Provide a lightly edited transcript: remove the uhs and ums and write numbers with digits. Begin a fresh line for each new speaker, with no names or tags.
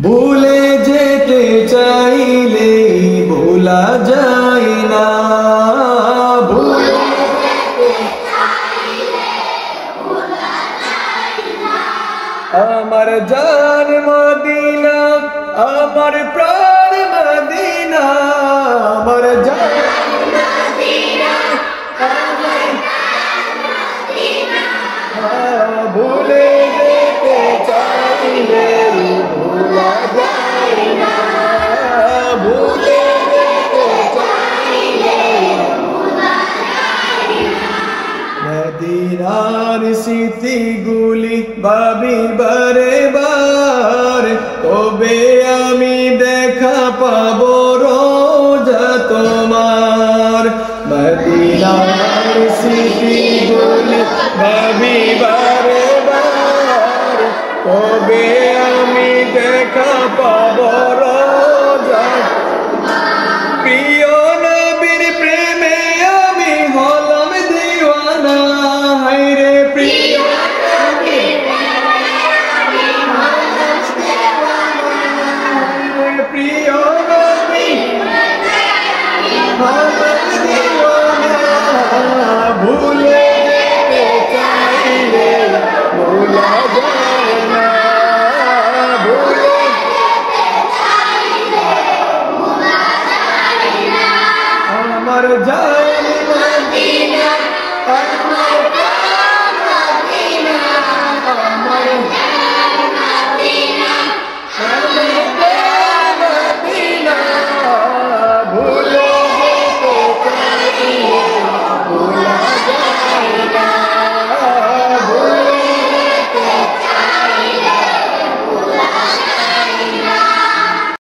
ভুলে যেতে চাইলে ভোলা যায় না, ভুলে যেতে চাইলে ভোলা যায় না। আমার জান মদিনা, আমার প্রাণ মদিনা, আমার জান মদিনা, আমার প্রাণ মদিনা। ভুলে যেতে চাইলে ভোলা যায় না, ভুলে যেতে চাইলে ভোলা যায় না। মদিনার স্মৃতিগুলি ভাবি বারে বার, কবে আমি দেখা পাব